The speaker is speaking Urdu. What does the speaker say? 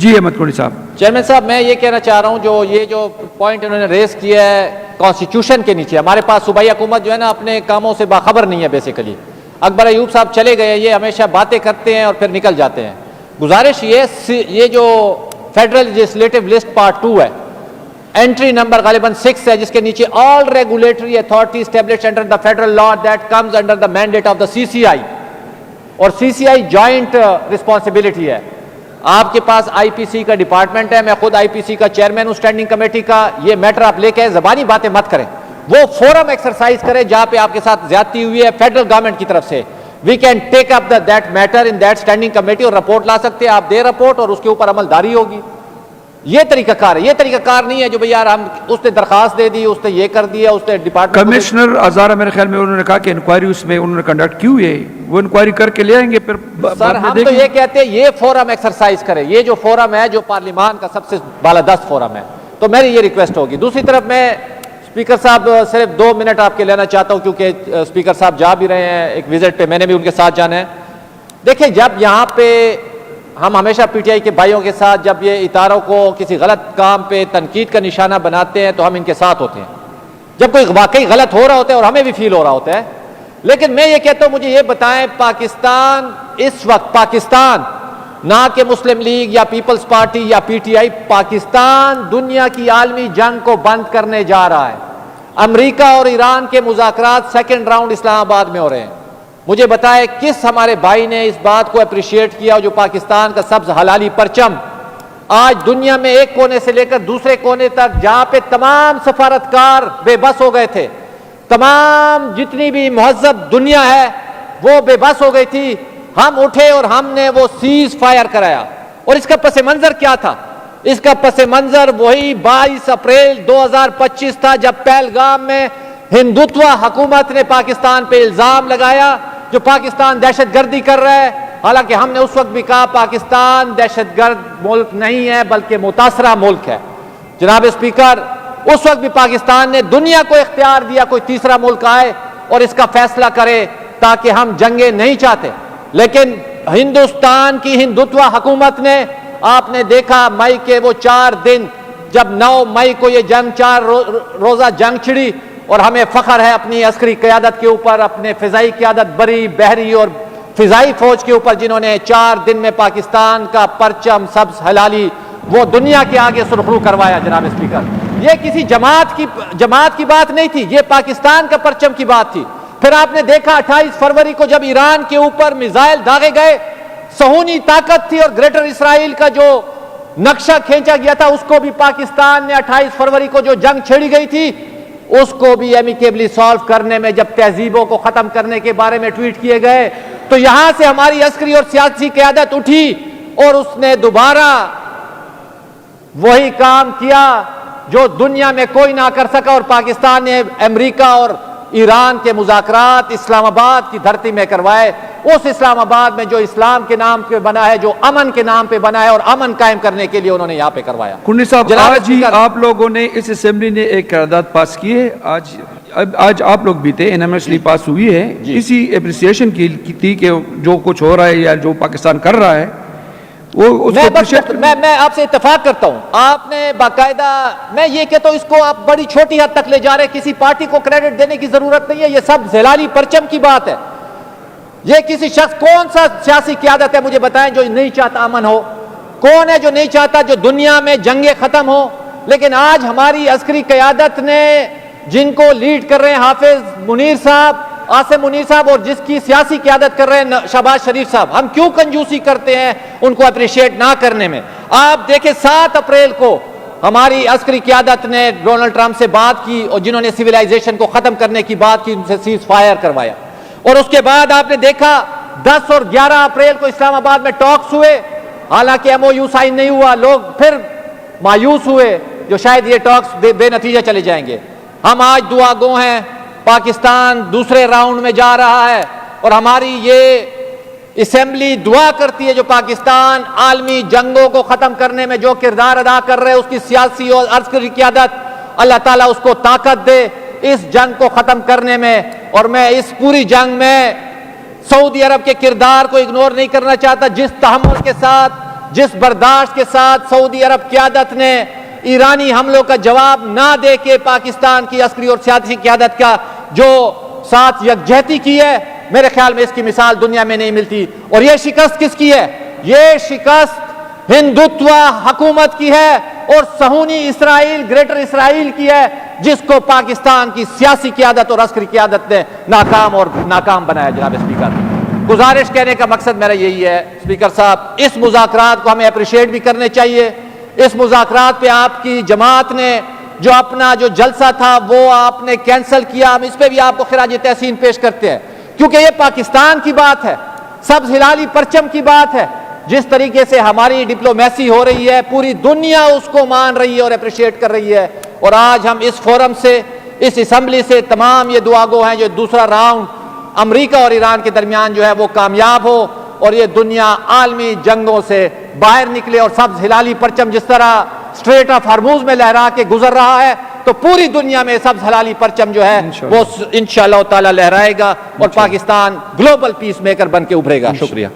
جی احمد کونی صاحب. چیئرمین صاحب میں یہ کہنا چاہ رہا ہوں جو پوائنٹ انہوں نے ریز کیا ہے کانسٹیٹیوشن کے نیچے، ہمارے پاس صوبائی حکومت جو ہے نا اپنے کاموں سے باخبر نہیں ہے بیسیکلی. اکبر ایوب صاحب چلے گئے، یہ ہمیشہ باتیں کرتے ہیں اور پھر نکل جاتے ہیں. گزارش یہ جو فیڈرل لیجسلیٹو لسٹ پارٹ 2 ہے، انٹری نمبر غالباً 6 ہے، جس کے نیچے all regulatory authority established under the federal law that comes under the mandate of the CCI، اور CCI جوائنٹ رسپانسبلٹی ہے. آپ کے پاس IPC کا ڈپارٹمنٹ ہے، میں خود IPC کا چیئرمین ہوں اسٹینڈنگ کمیٹی کا. یہ میٹر آپ لے کے زبانی باتیں مت کریں، وہ فورم ایکسرسائز کریں جہاں پہ آپ کے ساتھ زیادتی ہوئی ہے فیڈرل گورنمنٹ کی طرف سے. We can take up that matter in that standing committee اور رپورٹ لا سکتے ہیں. آپ دے رپورٹ اور اس کے اوپر عمل داری ہوگی. یہ طریقہ کار ہے، یہ طریقہ کار نہیں ہے جو بھئی یار ہم اس نے درخواست دے دی، اس نے یہ کر دیا، اس نے ڈپارٹمنٹ. کمشنر ہزارہ میرے خیال میں انہوں نے کہا کہ انکوائری اس میں انہوں نے کنڈکٹ کی ہوئی ہے، وہ انکوائری کر کے لے آئیں گے. پھر سر ہم تو یہ کہتے ہیں یہ فورم ایکسرسائز کرے، یہ جو فورم ہے جو پارلیمان کا سب سے بالادست فورم ہے. تو میری یہ ریکویسٹ ہوگی. دوسری طرف میں اسپیکر صاحب صرف 2 منٹ آپ کے لینا چاہتا ہوں کیونکہ اسپیکر صاحب جا بھی رہے ہیں ایک وزٹ پہ، میں نے بھی ان کے ساتھ جانا ہے. دیکھیں جب یہاں پہ ہم ہمیشہ PTI کے بھائیوں کے ساتھ جب یہ اداروں کو کسی غلط کام پہ تنقید کا نشانہ بناتے ہیں تو ہم ان کے ساتھ ہوتے ہیں. جب کوئی واقعی غلط ہو رہا ہوتا ہے اور ہمیں بھی فیل ہو رہا ہوتا ہے. لیکن میں یہ کہتا ہوں مجھے یہ بتائیں پاکستان اس وقت، پاکستان نہ کہ مسلم لیگ یا پیپلز پارٹی یا PTI، پاکستان دنیا کی عالمی جنگ کو بند کرنے جا رہا ہے. امریکہ اور ایران کے مذاکرات سیکنڈ راؤنڈ اسلام آباد میں ہو رہے ہیں. مجھے بتائے کس ہمارے بھائی نے اس بات کو اپریشیٹ کیا جو پاکستان کا سبز حلالی پرچم آج دنیا میں ایک کونے سے لے کر دوسرے کونے تک، جہاں پہ تمام سفارتکار بے بس ہو گئے تھے، تمام جتنی بھی مہذب دنیا ہے وہ بے بس ہو گئی تھی، ہم اٹھے اور ہم نے وہ سیز فائر کرایا. اور اس کا پس منظر کیا تھا؟ اس کا پس منظر وہی 22 اپریل 2025 تھا جب پہلگام میں ہندوتوا حکومت نے پاکستان پہ الزام لگایا جو پاکستان دہشت گردی کر رہا ہے. حالانکہ ہم نے اس وقت بھی کہا پاکستان دہشت گرد ملک نہیں ہے بلکہ متاثرہ ملک ہے. جناب اسپیکر، اس وقت بھی پاکستان نے دنیا کو اختیار دیا کوئی تیسرا ملک آئے اور اس کا فیصلہ کرے تاکہ ہم جنگیں نہیں چاہتے. لیکن ہندوستان کی ہندوتوا حکومت نے، آپ نے دیکھا مئی کے وہ 4 دن جب 9 مئی کو یہ جنگ 4 روزہ جنگ چھڑی، اور ہمیں فخر ہے اپنی عسکری قیادت کے اوپر، اپنے فضائی قیادت بری، بحری اور فضائی فوج کے اوپر جنہوں نے 4 دن میں پاکستان کا پرچم سبز حلالی وہ دنیا کے آگے سرخرو کروایا. جناب اسپیکر، یہ کسی جماعت کی بات نہیں تھی، یہ پاکستان کا پرچم کی بات تھی. پھر آپ نے دیکھا 28 فروری کو جب ایران کے اوپر میزائل داغے گئے، صہیونی طاقت تھی اور گریٹر اسرائیل کا جو نقشہ کھینچا گیا تھا اس کو بھی پاکستان نے 28 فروری کو جو جنگ چھیڑی گئی تھی اس کو بھی ایمیکیبلی سالو کرنے میں، جب تہذیبوں کو ختم کرنے کے بارے میں ٹویٹ کیے گئے تو یہاں سے ہماری عسکری اور سیاسی قیادت اٹھی اور اس نے دوبارہ وہی کام کیا جو دنیا میں کوئی نہ کر سکا، اور پاکستان نے امریکہ اور ایران کے مذاکرات اسلام آباد کی دھرتی میں کروائے. اس اسلام آباد میں جو اسلام کے نام پہ بنا ہے، جو امن کے نام پہ بنا ہے، اور امن قائم کرنے کے لیے انہوں نے یہاں پہ کروایا. کنی صاحب، آج ہی آپ لوگوں نے اس اسمبلی نے ایک قرارداد پاس کی ہے، آج آپ لوگ بھی تھے، انامسلی پاس ہوئی ہے. اسی اپریسیشن کی تھی کہ جو کچھ ہو رہا ہے یا جو پاکستان کر رہا ہے میں آپ سے اتفاق کرتا ہوں. آپ نے باقاعدہ، میں یہ کہتا ہوں اس کو آپ بڑی چھوٹی حد تک لے جا رہے ہیں، کسی پارٹی کو کریڈٹ دینے کی ضرورت نہیں ہے. یہ سب ہلالی پرچم کی بات ہے. یہ کسی شخص، کون سا سیاسی قیادت ہے مجھے بتائیں جو نہیں چاہتا امن ہو؟ کون ہے جو نہیں چاہتا جو دنیا میں جنگیں ختم ہو؟ لیکن آج ہماری عسکری قیادت نے، جن کو لیڈ کر رہے ہیں حافظ منیر صاحب، عاصم منیر صاحب، اور جس کی سیاسی قیادت کر رہے ہیں شہباز شریف صاحب، ہم کیوں کنجوسی کرتے ہیں ان کو اپریشیٹ نہ کرنے میں؟ آپ دیکھیں 7 اپریل کو ہماری عسکری قیادت نے ڈونلڈ ٹرمپ سے بات کی اور جنہوں نے سویلائزیشن کو ختم کرنے کی بات کی ان سے سیز فائر کروایا. اور اس کے بعد آپ نے دیکھا 10 اور 11 اپریل کو اسلام آباد میں ٹاکس ہوئے، حالانکہ MOU سائن نہیں ہوا. لوگ پھر مایوس ہوئے جو شاید یہ ٹاکس بے نتیجہ چلے جائیں گے. ہم آج دعا گو ہیں، پاکستان دوسرے راؤنڈ میں جا رہا ہے اور ہماری یہ اسمبلی دعا کرتی ہے جو پاکستان عالمی جنگوں کو ختم کرنے میں جو کردار ادا کر رہے ہیں، اس کی سیاسی اور عسکری قیادت، اللہ تعالیٰ اس کو طاقت دے اس جنگ کو ختم کرنے میں. اور میں اس پوری جنگ میں سعودی عرب کے کردار کو اگنور نہیں کرنا چاہتا. جس تحمل کے ساتھ جس برداشت کے ساتھ سعودی عرب قیادت نے ایرانی حملوں کا جواب نہ دے کے پاکستان کی عسکری اور سیاسی قیادت کا جو ساتھ یکجہتی کی ہے، میرے خیال میں اس کی مثال دنیا میں نہیں ملتی. اور یہ شکست کس کی ہے؟ یہ شکست ہندوتوا حکومت کی ہے اور صہیونی اسرائیل، گریٹر اسرائیل کی ہے، جس کو پاکستان کی سیاسی قیادت اور عسکری قیادت نے ناکام بنایا. جناب اسپیکر، گزارش کہنے کا مقصد میرا یہی ہے اسپیکر صاحب، اس مذاکرات کو ہمیں اپریشیٹ بھی کرنے چاہیے. اس مذاکرات پہ آپ کی جماعت نے جو اپنا جو جلسہ تھا وہ آپ نے کینسل کیا، ہم اس پہ بھی آپ کو خراج تحسین پیش کرتے ہیں، کیونکہ یہ پاکستان کی بات ہے، سبز ہلالی پرچم کی بات ہے. جس طریقے سے ہماری ڈپلومیسی ہو رہی ہے پوری دنیا اس کو مان رہی ہے اور اپریشیٹ کر رہی ہے. اور آج ہم اس فورم سے، اس اسمبلی سے تمام یہ دعا گو ہیں جو دوسرا راؤنڈ امریکہ اور ایران کے درمیان جو ہے وہ کامیاب ہو اور یہ دنیا عالمی جنگوں سے باہر نکلے. اور سبز ہلالی پرچم جس طرح اسٹریٹ آف ہرموز میں لہرا کے گزر رہا ہے تو پوری دنیا میں سبز ہلالی پرچم جو ہے وہ انشاءاللہ تعالی لہرائے گا اور پاکستان گلوبل پیس میکر بن کے ابھرے گا. شکریہ.